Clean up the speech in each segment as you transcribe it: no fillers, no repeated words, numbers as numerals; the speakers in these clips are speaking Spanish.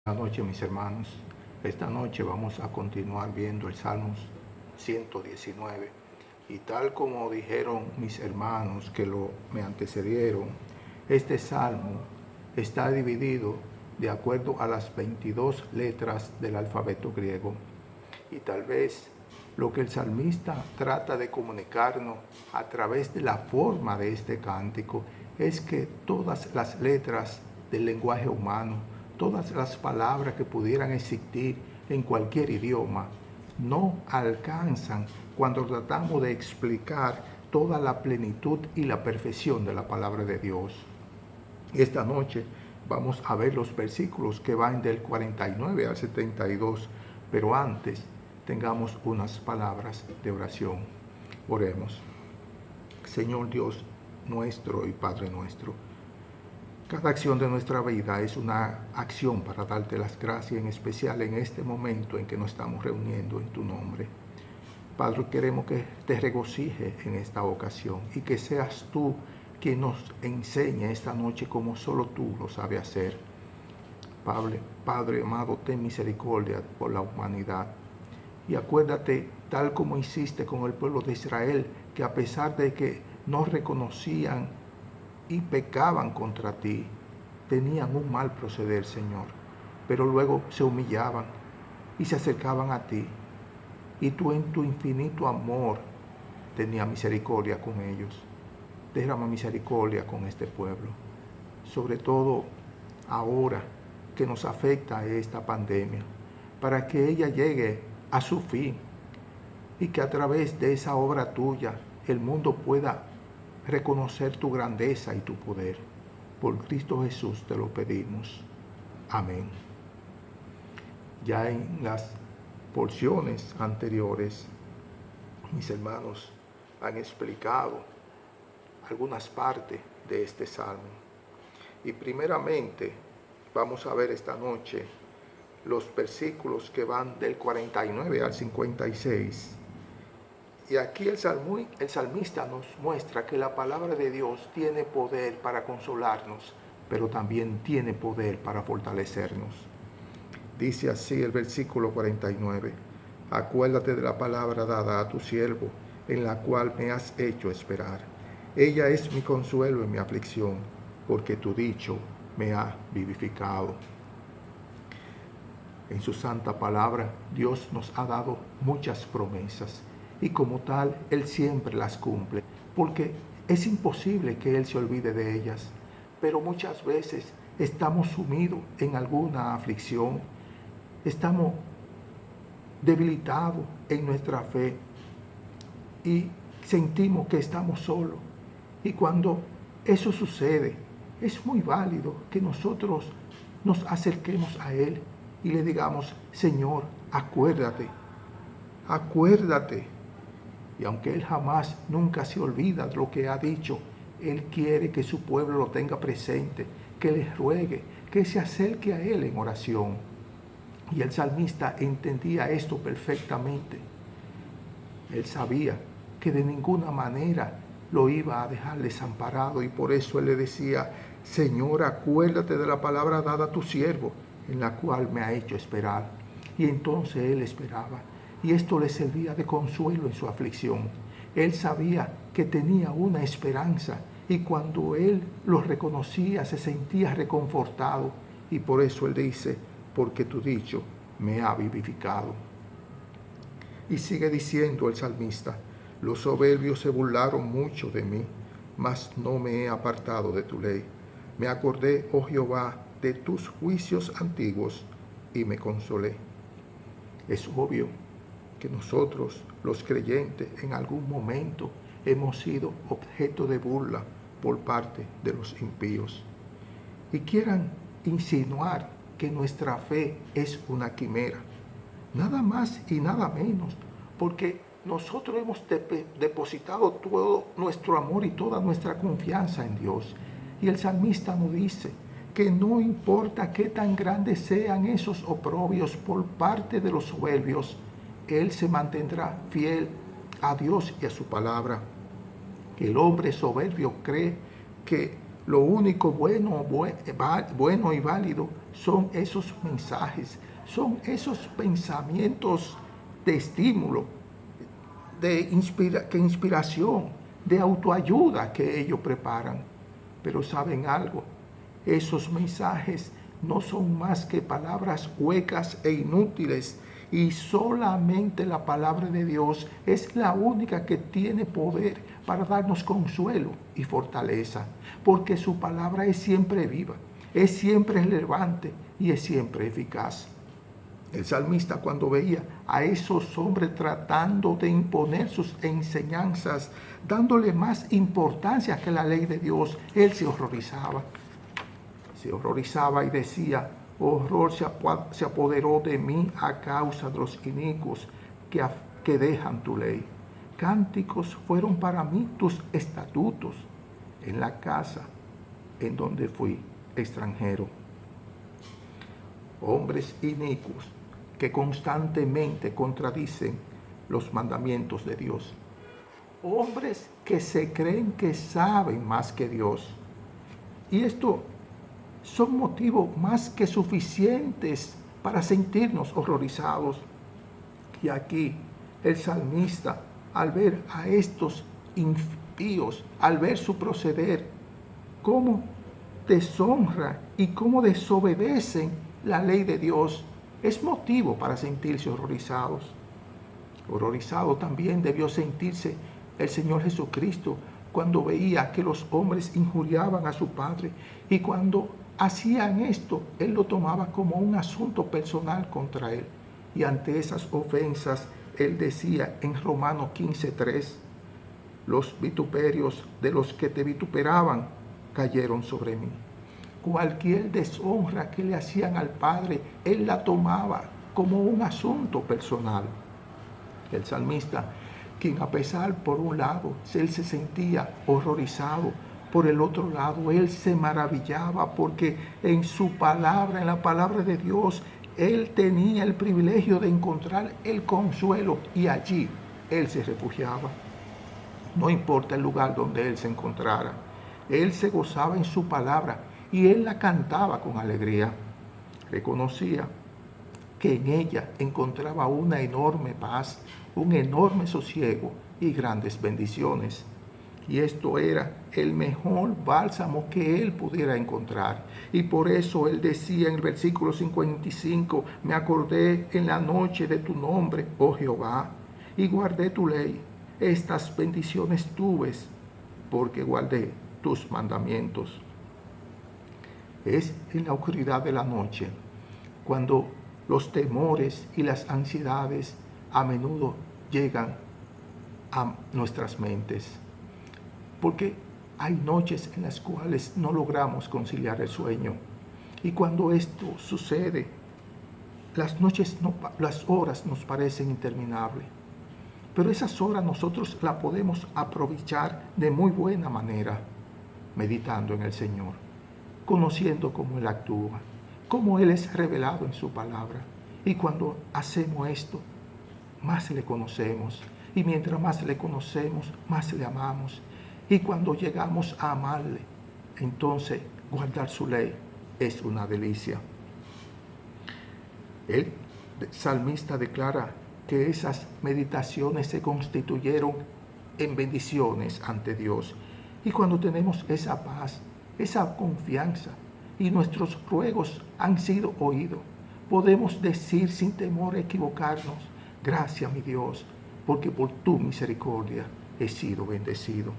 Buenas noches, mis hermanos. Esta noche vamos a continuar viendo el Salmo 119. Y tal como dijeron mis hermanos que me antecedieron, este salmo está dividido de acuerdo a las 22 letras del alfabeto griego. Y tal vez lo que el salmista trata de comunicarnos a través de la forma de este cántico es que todas las letras del lenguaje humano, todas las palabras que pudieran existir en cualquier idioma, no alcanzan cuando tratamos de explicar toda la plenitud y la perfección de la palabra de Dios. Esta noche vamos a ver los versículos que van del 49 al 72, pero antes tengamos unas palabras de oración. Oremos. Señor Dios nuestro y Padre nuestro, cada acción de nuestra vida es una acción para darte las gracias, en especial en este momento en que nos estamos reuniendo en tu nombre. Padre, queremos que te regocije en esta ocasión y que seas tú quien nos enseñe esta noche como solo tú lo sabes hacer. Padre amado, ten misericordia por la humanidad. Y acuérdate, tal como hiciste con el pueblo de Israel, que a pesar de que no reconocían y pecaban contra ti, tenían un mal proceder, Señor, pero luego se humillaban y se acercaban a ti, y tú en tu infinito amor tenías misericordia con ellos. Derrama misericordia con este pueblo, sobre todo ahora que nos afecta esta pandemia, para que ella llegue a su fin y que a través de esa obra tuya el mundo pueda reconocer tu grandeza y tu poder. Por Cristo Jesús te lo pedimos. Amén. Ya en las porciones anteriores, mis hermanos han explicado algunas partes de este salmo. Y primeramente vamos a ver esta noche los versículos que van del 49 al 56. Y aquí el salmista nos muestra que la palabra de Dios tiene poder para consolarnos, pero también tiene poder para fortalecernos. Dice así el versículo 49: Acuérdate de la palabra dada a tu siervo, en la cual me has hecho esperar. Ella es mi consuelo en mi aflicción, porque tu dicho me ha vivificado. En su santa palabra, Dios nos ha dado muchas promesas y como tal, Él siempre las cumple, porque es imposible que Él se olvide de ellas. Pero muchas veces estamos sumidos en alguna aflicción, estamos debilitados en nuestra fe y sentimos que estamos solos. Y cuando eso sucede, es muy válido que nosotros nos acerquemos a Él y le digamos: Señor, acuérdate, acuérdate. Y aunque Él jamás, nunca se olvida de lo que ha dicho, Él quiere que su pueblo lo tenga presente, que le ruegue, que se acerque a Él en oración. Y el salmista entendía esto perfectamente. Él sabía que de ninguna manera lo iba a dejar desamparado, y por eso Él le decía: Señor, acuérdate de la palabra dada a tu siervo, en la cual me ha hecho esperar. Y entonces Él esperaba, y esto le servía de consuelo en su aflicción. Él sabía que tenía una esperanza, y cuando Él lo reconocía se sentía reconfortado, y por eso Él dice: porque tu dicho me ha vivificado. Y sigue diciendo el salmista: los soberbios se burlaron mucho de mí, mas no me he apartado de tu ley. Me acordé, oh Jehová, de tus juicios antiguos y me consolé. Es obvio que nosotros, los creyentes, en algún momento hemos sido objeto de burla por parte de los impíos, y quieran insinuar que nuestra fe es una quimera. Nada más y nada menos, porque nosotros hemos depositado todo nuestro amor y toda nuestra confianza en Dios. Y el salmista nos dice que no importa qué tan grandes sean esos oprobios por parte de los soberbios, Él se mantendrá fiel a Dios y a su palabra. El hombre soberbio cree que Lo único bueno y válido son esos mensajes, son esos pensamientos de estímulo, de inspiración, de autoayuda que ellos preparan. Pero ¿saben algo? Esos mensajes no son más que palabras huecas e inútiles, y solamente la palabra de Dios es la única que tiene poder para darnos consuelo y fortaleza, porque su palabra es siempre viva, es siempre relevante y es siempre eficaz. El salmista, cuando veía a esos hombres tratando de imponer sus enseñanzas, dándole más importancia que la ley de Dios, él se horrorizaba. Se horrorizaba y decía: horror se apoderó de mí a causa de los inicuos que dejan tu ley. Cánticos fueron para mí tus estatutos en la casa en donde fui extranjero. Hombres inicuos que constantemente contradicen los mandamientos de Dios. Hombres que se creen que saben más que Dios. Y esto son motivos más que suficientes para sentirnos horrorizados. Y aquí el salmista, al ver a estos impíos, al ver su proceder, cómo deshonra y cómo desobedecen la ley de Dios, es motivo para sentirse horrorizados. Horrorizado también debió sentirse el Señor Jesucristo cuando veía que los hombres injuriaban a su Padre, y cuando hacían esto, Él lo tomaba como un asunto personal contra Él. Y ante esas ofensas, Él decía en Romanos 15:3, los vituperios de los que te vituperaban cayeron sobre mí. Cualquier deshonra que le hacían al Padre, Él la tomaba como un asunto personal. El salmista, quien a pesar por un lado, él se sentía horrorizado, por el otro lado, él se maravillaba porque en su palabra, en la palabra de Dios, él tenía el privilegio de encontrar el consuelo, y allí él se refugiaba. No importa el lugar donde él se encontrara, él se gozaba en su palabra y él la cantaba con alegría. Reconocía que en ella encontraba una enorme paz, un enorme sosiego y grandes bendiciones. Y esto era el mejor bálsamo que él pudiera encontrar. Y por eso él decía en el versículo 55, me acordé en la noche de tu nombre, oh Jehová, y guardé tu ley. Estas bendiciones tuve porque guardé tus mandamientos. Es en la oscuridad de la noche cuando los temores y las ansiedades a menudo llegan a nuestras mentes, porque hay noches en las cuales no logramos conciliar el sueño, y cuando esto sucede, las horas nos parecen interminables, pero esas horas nosotros las podemos aprovechar de muy buena manera, meditando en el Señor, conociendo cómo Él actúa, cómo Él es revelado en su palabra. Y cuando hacemos esto, más le conocemos. Y mientras más le conocemos, más le amamos. Y cuando llegamos a amarle, entonces guardar su ley es una delicia. El salmista declara que esas meditaciones se constituyeron en bendiciones ante Dios. Y cuando tenemos esa paz, esa confianza, y nuestros ruegos han sido oídos, podemos decir sin temor a equivocarnos: gracias, mi Dios, porque por tu misericordia he sido bendecido.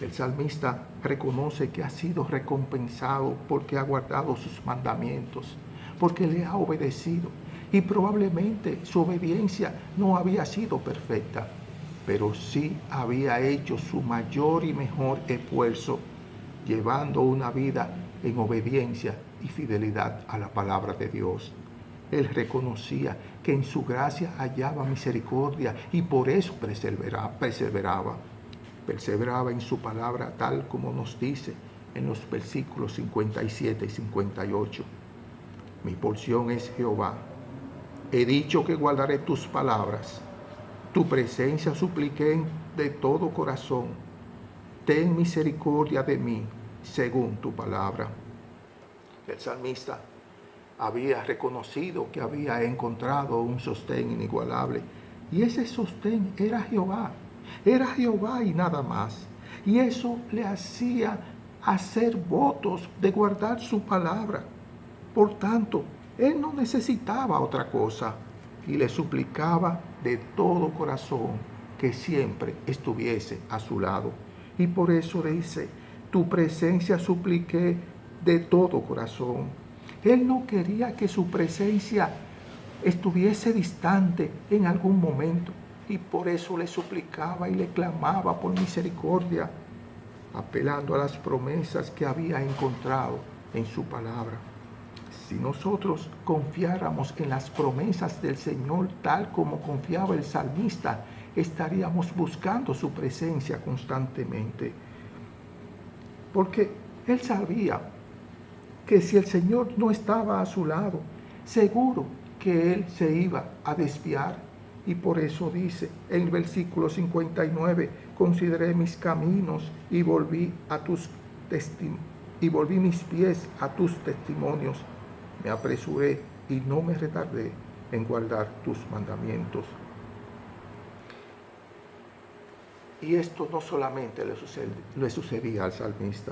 El salmista reconoce que ha sido recompensado porque ha guardado sus mandamientos, porque le ha obedecido, y probablemente su obediencia no había sido perfecta, pero sí había hecho su mayor y mejor esfuerzo, llevando una vida en obediencia y fidelidad a la palabra de Dios. Él reconocía que en su gracia hallaba misericordia y por eso perseveraba en su palabra, tal como nos dice en los versículos 57 y 58. Mi porción es Jehová. He dicho que guardaré tus palabras. Tu presencia supliqué de todo corazón. ten misericordia de mí, según tu palabra. El salmista había reconocido que había encontrado un sostén inigualable, y ese sostén era Jehová y nada más. Y eso le hacía hacer votos de guardar su palabra. Por tanto, él no necesitaba otra cosa y le suplicaba de todo corazón que siempre estuviese a su lado. Y por eso dice, tu presencia supliqué de todo corazón. Él no quería que su presencia estuviese distante en algún momento, y por eso le suplicaba y le clamaba por misericordia, apelando a las promesas que había encontrado en su palabra. Si nosotros confiáramos en las promesas del Señor tal como confiaba el salmista, estaríamos buscando su presencia constantemente. Porque él sabía que si el Señor no estaba a su lado, seguro que él se iba a desviar. Y por eso dice en el versículo 59, consideré mis caminos y volví mis pies a tus testimonios. Me apresuré y no me retardé en guardar tus mandamientos. Y esto no solamente le sucedía al salmista.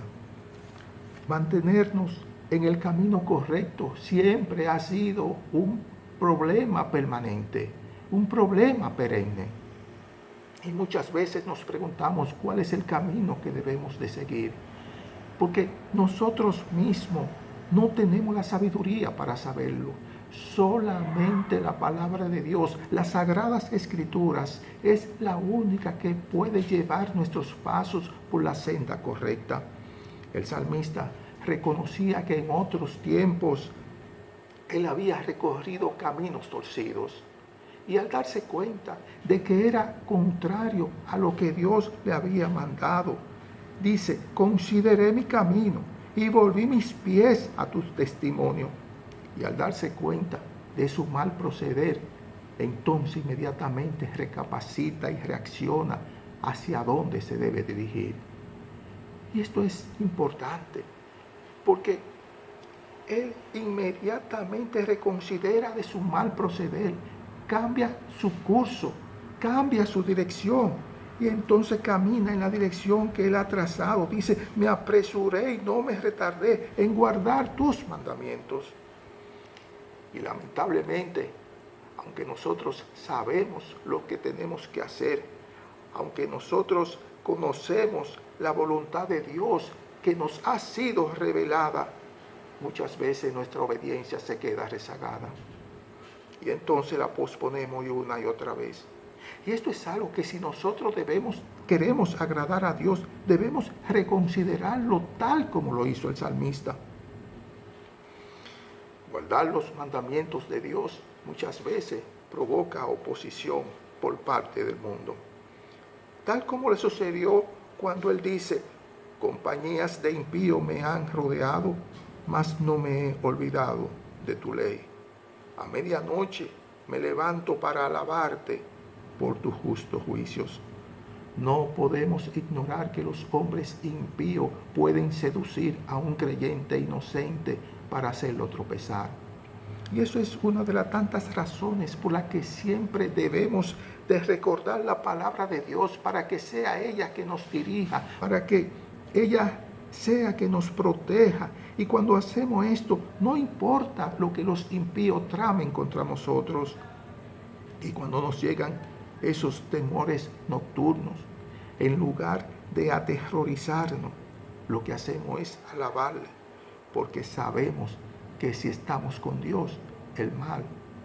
Mantenernos en el camino correcto siempre ha sido un problema permanente, un problema perenne. Y muchas veces nos preguntamos cuál es el camino que debemos de seguir, porque nosotros mismos no tenemos la sabiduría para saberlo. Solamente la palabra de Dios, las sagradas escrituras, es la única que puede llevar nuestros pasos por la senda correcta. El salmista reconocía que en otros tiempos él había recorrido caminos torcidos, y al darse cuenta de que era contrario a lo que Dios le había mandado, dice, consideré mi camino y volví mis pies a tus testimonios. Y al darse cuenta de su mal proceder, entonces inmediatamente recapacita y reacciona hacia dónde se debe dirigir. Y esto es importante, porque él inmediatamente reconsidera de su mal proceder, cambia su curso, cambia su dirección, y entonces camina en la dirección que él ha trazado. Dice, me apresuré y no me retardé en guardar tus mandamientos. Y lamentablemente, aunque nosotros sabemos lo que tenemos que hacer, aunque nosotros conocemos la voluntad de Dios que nos ha sido revelada, muchas veces nuestra obediencia se queda rezagada. Y entonces la posponemos una y otra vez. Y esto es algo que si nosotros queremos agradar a Dios, debemos reconsiderarlo tal como lo hizo el salmista. Guardar los mandamientos de Dios muchas veces provoca oposición por parte del mundo. Tal como le sucedió cuando él dice, compañías de impío me han rodeado, mas no me he olvidado de tu ley. A medianoche me levanto para alabarte por tus justos juicios. No podemos ignorar que los hombres impíos pueden seducir a un creyente inocente para hacerlo tropezar. Y eso es una de las tantas razones por las que siempre debemos de recordar la palabra de Dios, para que sea ella que nos dirija, para que ella sea que nos proteja. Y cuando hacemos esto, no importa lo que los impíos tramen contra nosotros. Y cuando nos llegan esos temores nocturnos, en lugar de aterrorizarnos, lo que hacemos es alabarle, porque sabemos que si estamos con Dios, el mal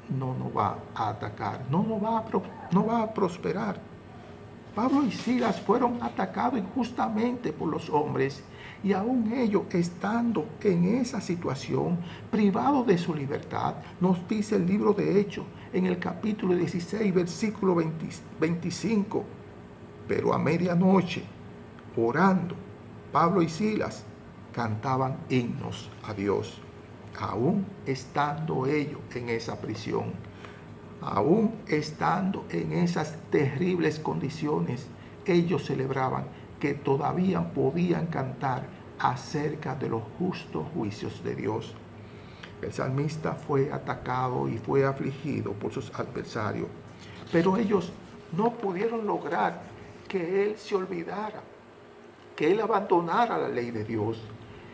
no nos va a atacar, no va a prosperar. Pablo y Silas fueron atacados injustamente por los hombres, y aún ellos, estando en esa situación, privados de su libertad, nos dice el libro de Hechos, en el capítulo 16, versículo 25, pero a medianoche, orando, Pablo y Silas cantaban himnos a Dios, aún estando ellos en esa prisión, aún estando en esas terribles condiciones. Ellos celebraban que todavía podían cantar acerca de los justos juicios de Dios. El salmista fue atacado y fue afligido por sus adversarios, pero ellos no pudieron lograr que él se olvidara, que él abandonara la ley de Dios.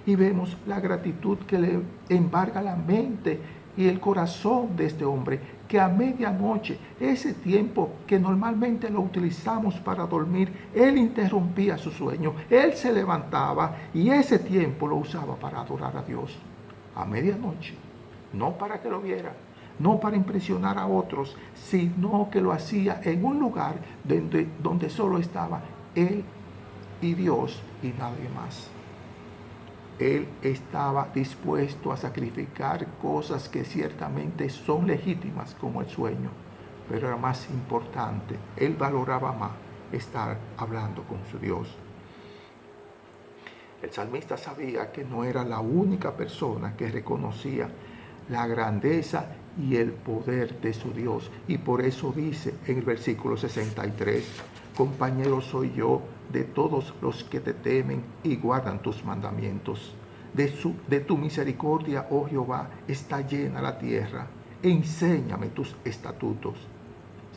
Y vemos la gratitud que le embarga la mente y el corazón de este hombre, que a medianoche, ese tiempo que normalmente lo utilizamos para dormir, él interrumpía su sueño, él se levantaba y ese tiempo lo usaba para adorar a Dios. A medianoche, no para que lo vieran, no para impresionar a otros, sino que lo hacía en un lugar donde solo estaba él y Dios y nadie más. Él estaba dispuesto a sacrificar cosas que ciertamente son legítimas, como el sueño, pero era más importante, él valoraba más estar hablando con su Dios. El salmista sabía que no era la única persona que reconocía la grandeza y el poder de su Dios, y por eso dice en el versículo 63, compañero soy yo de todos los que te temen y guardan tus mandamientos. De tu misericordia, oh Jehová, está llena la tierra. Enséñame tus estatutos.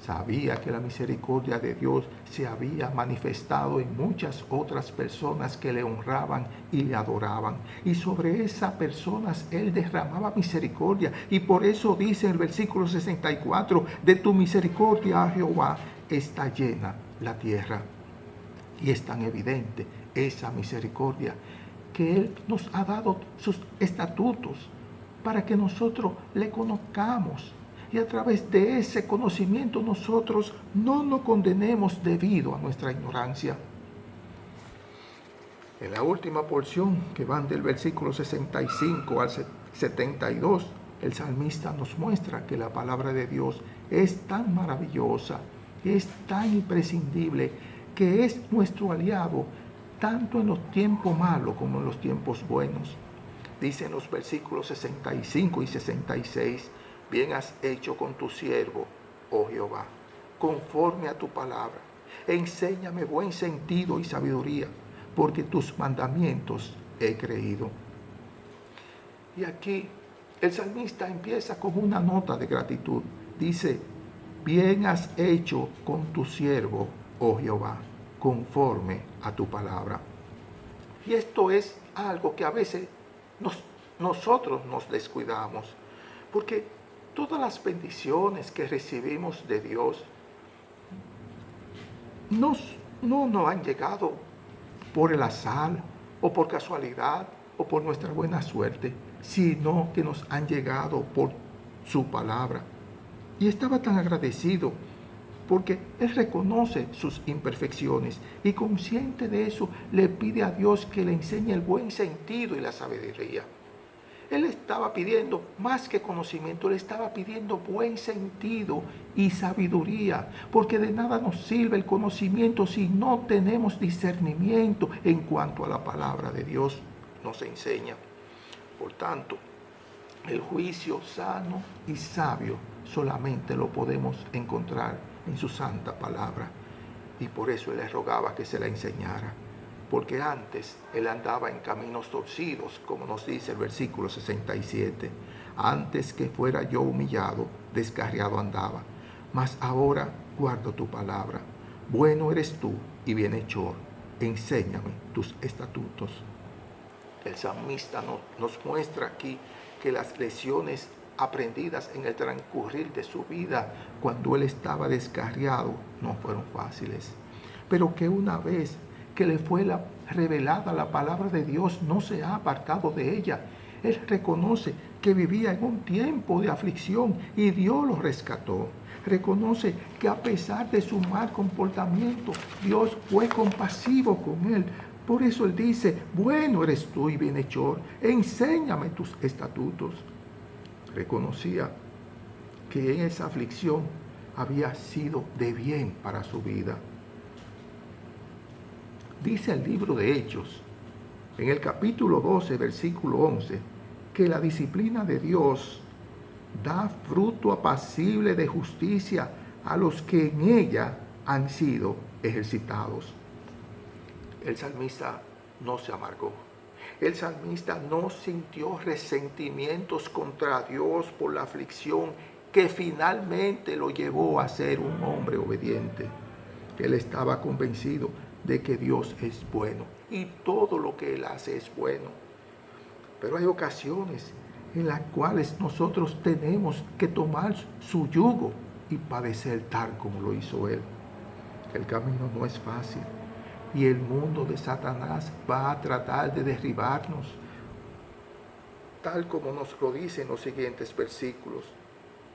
Sabía que la misericordia de Dios se había manifestado en muchas otras personas que le honraban y le adoraban. Y sobre esas personas él derramaba misericordia. Y por eso dice en el versículo 64, de tu misericordia, oh Jehová, está llena la tierra. Y es tan evidente esa misericordia que él nos ha dado sus estatutos para que nosotros le conozcamos. Y a través de ese conocimiento nosotros no nos condenemos debido a nuestra ignorancia. En la última porción, que van del versículo 65 al 72, el salmista nos muestra que la palabra de Dios es tan maravillosa, es tan imprescindible, que es nuestro aliado tanto en los tiempos malos como en los tiempos buenos. Dice en los versículos 65 y 66, bien has hecho con tu siervo, oh Jehová, conforme a tu palabra. Enséñame buen sentido y sabiduría, porque tus mandamientos he creído. Y aquí el salmista empieza con una nota de gratitud. Dice, bien has hecho con tu siervo, oh Jehová, conforme a tu palabra. Y esto es algo que a veces nosotros nos descuidamos, porque todas las bendiciones que recibimos de Dios no nos han llegado por el azar o por casualidad o por nuestra buena suerte, sino que nos han llegado por su palabra. Y estaba tan agradecido porque él reconoce sus imperfecciones y consciente de eso le pide a Dios que le enseñe el buen sentido y la sabiduría. Él estaba pidiendo más que conocimiento, le estaba pidiendo buen sentido y sabiduría, porque de nada nos sirve el conocimiento si no tenemos discernimiento en cuanto a la palabra de Dios nos enseña. Por tanto, el juicio sano y sabio solamente lo podemos encontrar en su santa palabra. Y por eso él le rogaba que se la enseñara, porque antes él andaba en caminos torcidos, como nos dice el versículo 67. Antes que fuera yo humillado, descarriado andaba, mas ahora guardo tu palabra. Bueno eres tú y bienhechor, enséñame tus estatutos. El salmista nos muestra aquí que las lecciones aprendidas en el transcurrir de su vida cuando él estaba descarriado no fueron fáciles, pero que una vez que le fue revelada la palabra de Dios no se ha apartado de ella. Él reconoce que vivía en un tiempo de aflicción y Dios lo rescató. Reconoce que a pesar de su mal comportamiento, Dios fue compasivo con él. Por eso él dice, bueno eres tú y bienhechor, enséñame tus estatutos. Reconocía que en esa aflicción había sido de bien para su vida. Dice el libro de Hechos, en el capítulo 12, versículo 11, que la disciplina de Dios da fruto apacible de justicia a los que en ella han sido ejercitados. El salmista no se amargó. El salmista no sintió resentimientos contra Dios por la aflicción que finalmente lo llevó a ser un hombre obediente. Él estaba convencido de que Dios es bueno y todo lo que Él hace es bueno. Pero hay ocasiones en las cuales nosotros tenemos que tomar su yugo y padecer tal como lo hizo Él. El camino no es fácil y el mundo de Satanás va a tratar de derribarnos, tal como nos lo dicen los siguientes versículos.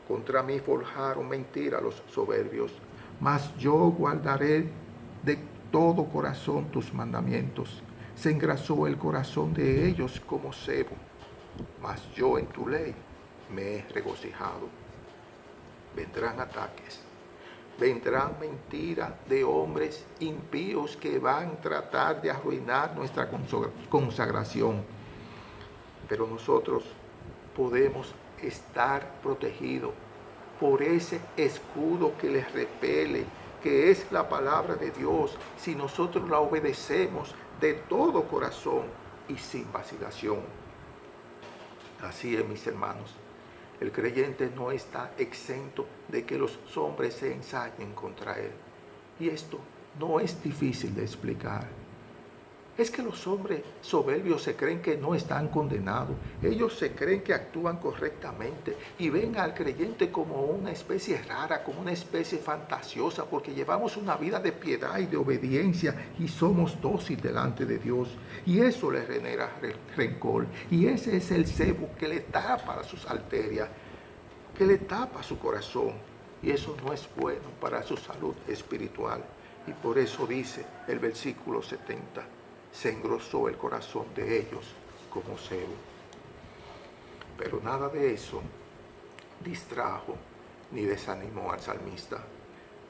Contra mí forjaron mentira los soberbios, mas yo guardaré de todo corazón tus mandamientos. Se engrasó el corazón de ellos como cebo, mas yo en tu ley me he regocijado. Vendrán ataques, vendrán mentiras de hombres impíos que van a tratar de arruinar nuestra consagración. Pero nosotros podemos estar protegidos por ese escudo que les repele, que es la palabra de Dios, si nosotros la obedecemos de todo corazón y sin vacilación. Así es, mis hermanos, el creyente no está exento de que los hombres se ensañen contra él. Y esto no es difícil de explicar. Es que los hombres soberbios se creen que no están condenados. Ellos se creen que actúan correctamente y ven al creyente como una especie rara, como una especie fantasiosa, porque llevamos una vida de piedad y de obediencia y somos dóciles delante de Dios. Y eso le genera rencor. Y ese es el cebo que le tapa sus arterias, que le tapa su corazón. Y eso no es bueno para su salud espiritual. Y por eso dice el versículo 70. Se engrosó el corazón de ellos como cebo. Pero nada de eso distrajo ni desanimó al salmista.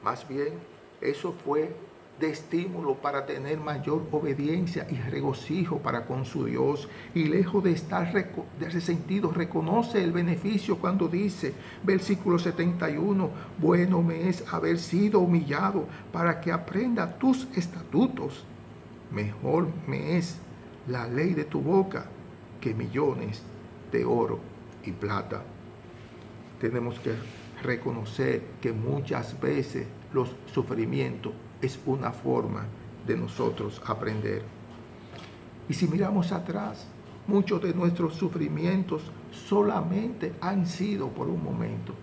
Más bien, eso fue de estímulo para tener mayor obediencia y regocijo para con su Dios. Y lejos de estar resentido, reconoce el beneficio cuando dice, versículo 71, bueno me es haber sido humillado para que aprenda tus estatutos. Mejor me es la ley de tu boca que millones de oro y plata. Tenemos que reconocer que muchas veces los sufrimientos es una forma de nosotros aprender. Y si miramos atrás, muchos de nuestros sufrimientos solamente han sido por un momento,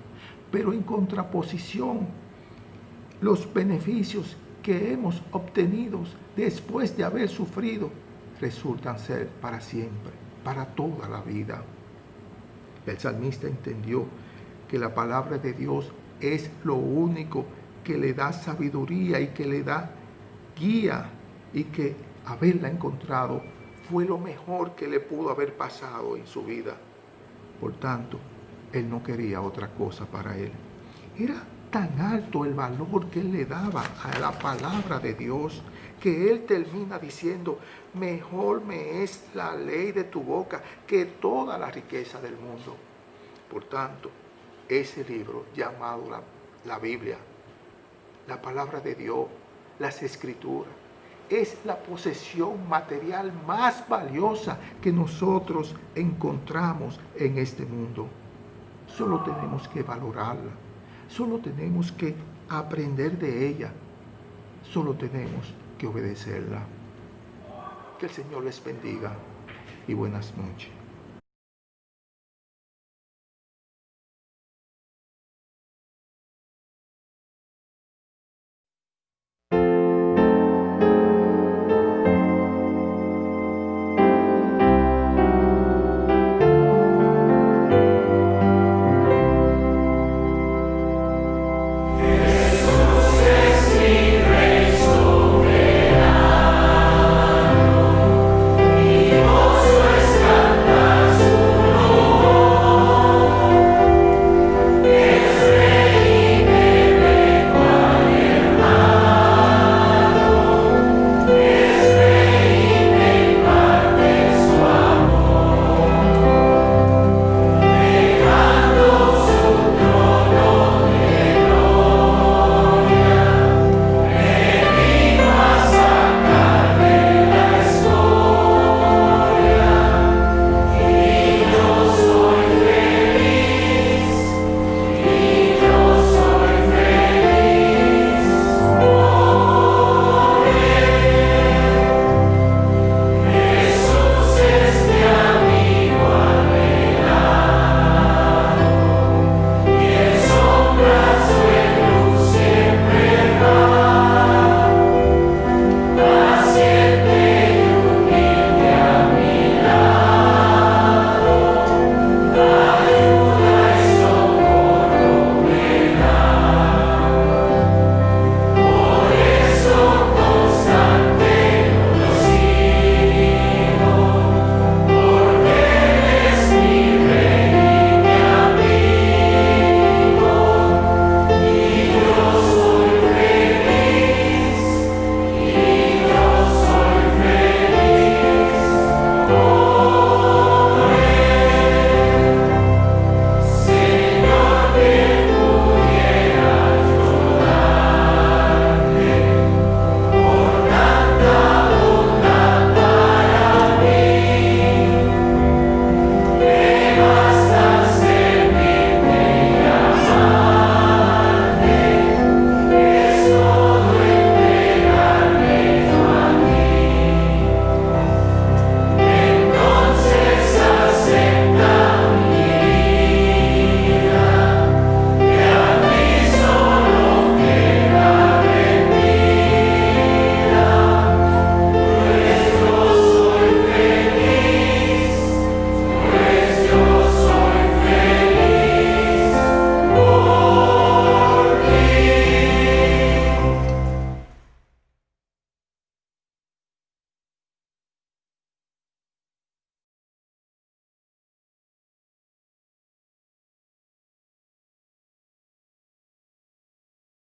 pero en contraposición, los beneficios que hemos obtenido después de haber sufrido resultan ser para siempre, para toda la vida. El salmista entendió que la palabra de Dios es lo único que le da sabiduría y que le da guía, y que haberla encontrado fue lo mejor que le pudo haber pasado en su vida. Por tanto, él no quería otra cosa para él. Era tan alto el valor que él le daba a la palabra de Dios, que él termina diciendo, mejor me es la ley de tu boca que toda la riqueza del mundo. Por tanto, ese libro llamado la Biblia, la palabra de Dios, las Escrituras, es la posesión material más valiosa que nosotros encontramos en este mundo. Solo tenemos que valorarla. Solo tenemos que aprender de ella. Solo tenemos que obedecerla. Que el Señor les bendiga y buenas noches.